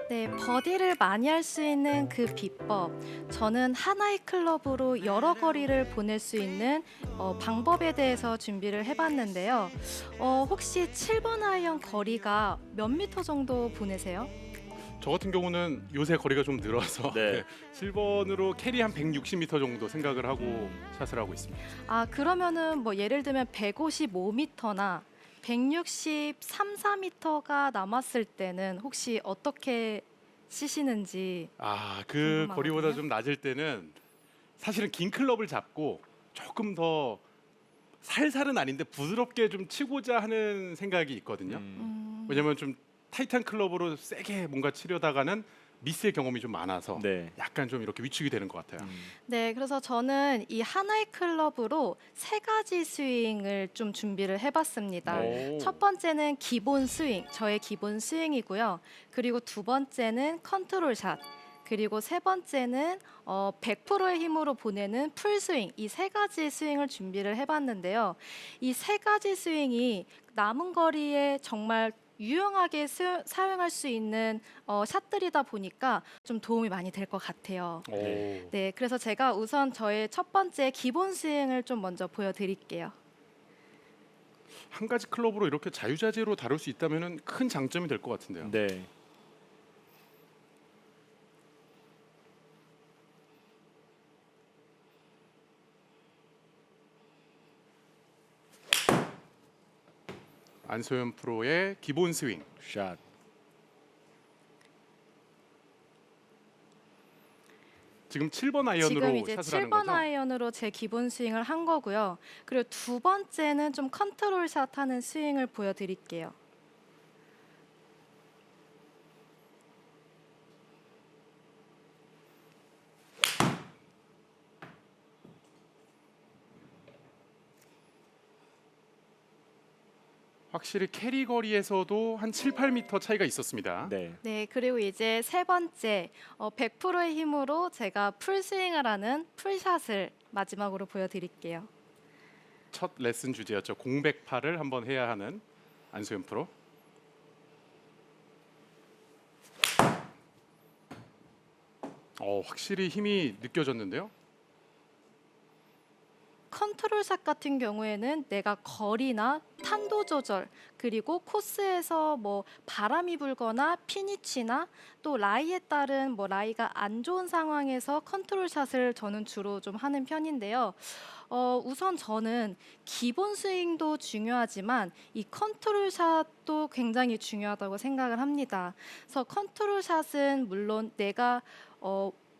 네, 버디를 많이 할 수 있는 그 비법. 저는 하나의 클럽으로 여러 거리를 보낼 수 있는 방법에 대해서 준비를 해봤는데요. 혹시 7번 아이언 거리가 몇 미터 정도 보내세요? 저 같은 경우는 요새 거리가 좀 늘어서 네. 7번으로 캐리 한 160m 정도 생각을 하고 샷을 하고 있습니다. 아, 그러면은 뭐 예를 들면 155m나 163, 4m가 남았을 때는 혹시 어떻게 치시는지 그 거리보다 궁금하거든요. 좀 낮을 때는 사실은 긴 클럽을 잡고 조금 더 살살은 아닌데 부드럽게 좀 치고자 하는 생각이 있거든요. 왜냐면 좀 타이트한 클럽으로 세게 뭔가 치려다가는 미스의 경험이 좀 많아서 네. 약간 좀 이렇게 위축이 되는 것 같아요. 네, 그래서 저는 이 하나의 클럽으로 세 가지 스윙을 좀 준비를 해봤습니다. 오. 첫 번째는 기본 스윙, 저의 기본 스윙이고요. 그리고 두 번째는 컨트롤 샷. 그리고 세 번째는 100%의 힘으로 보내는 풀 스윙. 이 세 가지 스윙을 준비를 해봤는데요. 이 세 가지 스윙이 남은 거리에 정말 유용하게 사용할 수 있는 샷들이다 보니까 좀 도움이 많이 될 것 같아요. 오. 네, 그래서 제가 우선 저의 첫 번째 기본 스윙을 좀 먼저 보여드릴게요. 한 가지 클럽으로 이렇게 자유자재로 다룰 수 있다면 큰 장점이 될 것 같은데요. 네. 안소연 프로의 기본 스윙. 샷. 지금 7번 아이언으로 지금 이제 샷을 하는 7번 거죠? 아이언으로 제 기본 스윙을 한 거고요. 그리고 두 번째는 좀 컨트롤 샷 하는 스윙을 보여드릴게요. 확실히 캐리 거리에서도 한 7, 8m 차이가 있었습니다. 네. 네, 그리고 이제 세 번째 100%의 힘으로 제가 풀 스윙을 하는 풀샷을 마지막으로 보여드릴게요. 첫 레슨 주제였죠. 공백파를 한번 해야 하는 안소연 프로. 확실히 힘이 느껴졌는데요. 컨트롤샷 같은 경우에는 내가 거리나 탄도 조절 그리고 코스에서 뭐 바람이 불거나 피니치나 또 라이에 따른 뭐 라이가 안 좋은 상황에서 컨트롤샷을 저는 주로 좀 하는 편인데요. 우선 저는 기본 스윙도 중요하지만 이 컨트롤샷도 굉장히 중요하다고 생각을 합니다. 그래서 컨트롤샷은 물론 내가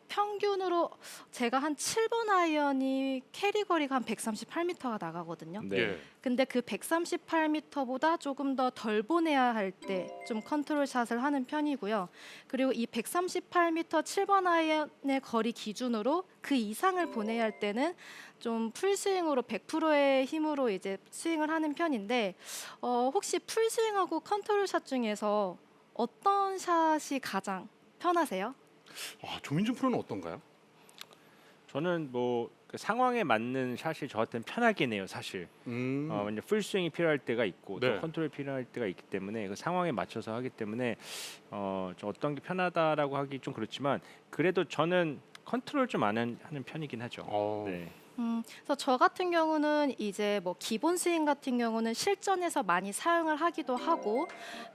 평균으로 제가 한 7번 아이언이 캐리 거리가 한 138m가 나가거든요. 네. 예. 근데 그 138m보다 조금 더 덜 보내야 할 때 좀 컨트롤 샷을 하는 편이고요. 그리고 이 138m 7번 아이언의 거리 기준으로 그 이상을 보내야 할 때는 좀 풀스윙으로 100%의 힘으로 이제 스윙을 하는 편인데 혹시 풀스윙하고 컨트롤 샷 중에서 어떤 샷이 가장 편하세요? 조민준 프로는 어떤가요? 저는 뭐그 상황에 맞는 샷이 저한테는 편하긴 해요, 사실. 왜냐 풀 스윙이 필요할 때가 있고 네. 또 컨트롤이 필요할 때가 있기 때문에 그 상황에 맞춰서 하기 때문에 저 어떤 게 편하다라고 하기 좀 그렇지만 그래도 저는 컨트롤 좀 안 하는 편이긴 하죠. 네. 그래서 저 같은 경우는 이제 뭐 기본 스윙 같은 경우는 실전에서 많이 사용을 하기도 하고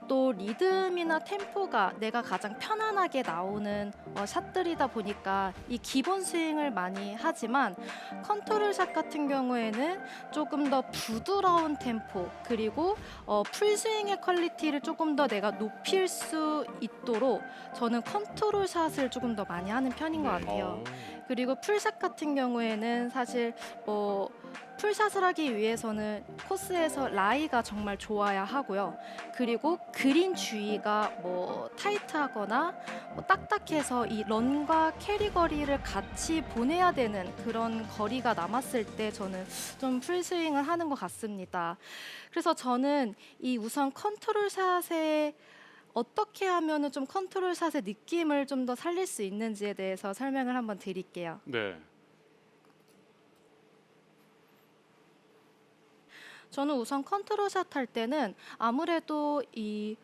또 리듬이나 템포가 내가 가장 편안하게 나오는 샷들이다 보니까 이 기본 스윙을 많이 하지만 컨트롤 샷 같은 경우에는 조금 더 부드러운 템포 그리고 풀 스윙의 퀄리티를 조금 더 내가 높일 수 있도록 저는 컨트롤 샷을 조금 더 많이 하는 편인 것 같아요. 그리고 풀샷 같은 경우에는 사실 뭐 풀샷을 하기 위해서는 코스에서 라이가 정말 좋아야 하고요. 그리고 그린 주위가 뭐 타이트하거나 뭐 딱딱해서 이 런과 캐리 거리를 같이 보내야 되는 그런 거리가 남았을 때 저는 좀 풀스윙을 하는 것 같습니다. 그래서 저는 이 우선 컨트롤 샷에 어떻게 하면은 좀 컨트롤 샷의 느낌을 좀 더 살릴 수 있는지에 대해서 설명을 한번 드릴게요. 네. 저는 우선 컨트롤 샷 할 때는 아무래도 이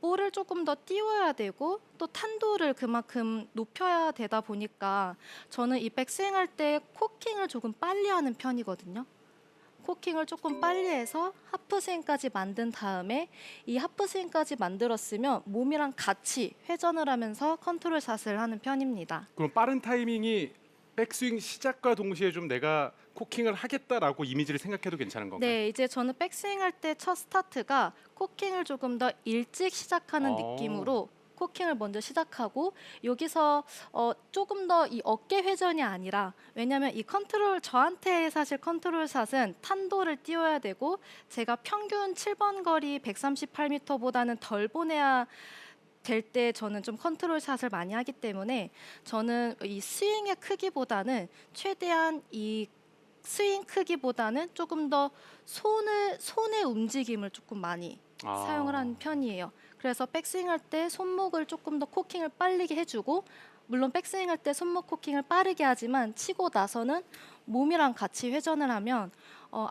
볼을 조금 더 띄워야 되고 또 탄도를 그만큼 높여야 되다 보니까 저는 이 백스윙 할 때 코킹을 조금 빨리 하는 편이거든요. 코킹을 조금 빨리 해서 하프스윙까지 만든 다음에 이 하프스윙까지 만들었으면 몸이랑 같이 회전을 하면서 컨트롤 샷을 하는 편입니다. 그럼 빠른 타이밍이 백스윙 시작과 동시에 좀 내가 코킹을 하겠다라고 이미지를 생각해도 괜찮은 건가요? 네, 이제 저는 백스윙 할 때 첫 스타트가 코킹을 조금 더 일찍 시작하는 느낌으로 코킹을 먼저 시작하고 여기서 조금 더 이 어깨 회전이 아니라 왜냐하면 이 컨트롤 저한테 사실 컨트롤 샷은 탄도를 띄워야 되고 제가 평균 7번 거리 138m보다는 덜 보내야 될 때 저는 좀 컨트롤 샷을 많이 하기 때문에 저는 이 스윙의 크기보다는 최대한 이 스윙 크기보다는 조금 더 손의 움직임을 조금 많이 사용을 하는 편이에요. 그래서 백스윙 할 때 손목을 조금 더 코킹을 빠르게 해주고 물론 백스윙 할 때 손목 코킹을 빠르게 하지만 치고 나서는 몸이랑 같이 회전을 하면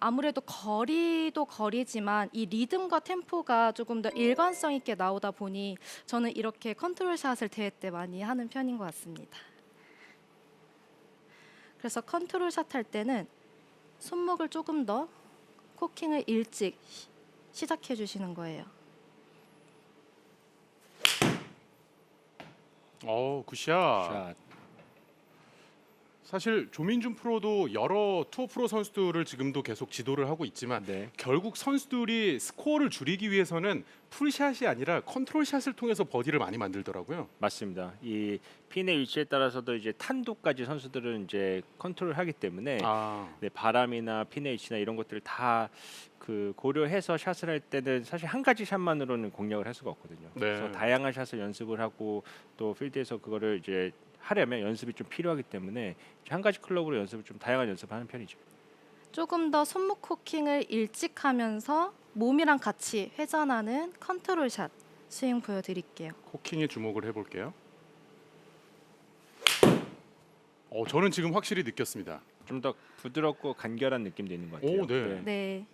아무래도 거리도 거리지만 이 리듬과 템포가 조금 더 일관성 있게 나오다 보니 저는 이렇게 컨트롤 샷을 대회 때 많이 하는 편인 것 같습니다. 그래서 컨트롤 샷 할 때는 손목을 조금 더 코킹을 일찍 시작해 주시는 거예요. 굿샷. 자, 사실 조민준 프로도 여러 투어 프로 선수들을 지금도 계속 지도를 하고 있지만 네. 결국 선수들이 스코어를 줄이기 위해서는 풀샷이 아니라 컨트롤샷을 통해서 버디를 많이 만들더라고요. 맞습니다. 이 핀의 위치에 따라서도 이제 탄도까지 선수들은 이제 컨트롤하기 때문에 네, 바람이나 핀의 위치나 이런 것들을 다 그 고려해서 샷을 할 때는 사실 한 가지 샷만으로는 공략을 할 수가 없거든요. 네. 그래서 다양한 샷을 연습을 하고 또 필드에서 그거를 이제 하려면 연습이 좀 필요하기 때문에 한 가지 클럽으로 연습을 좀 다양한 연습하는 편이죠. 조금 더 손목 코킹을 일찍 하면서 몸이랑 같이 회전하는 컨트롤 샷 스윙 보여드릴게요. 코킹에 주목을 해볼게요. 저는 지금 확실히 느꼈습니다. 좀 더 부드럽고 간결한 느낌도 있는 것 같아요. 네. 네.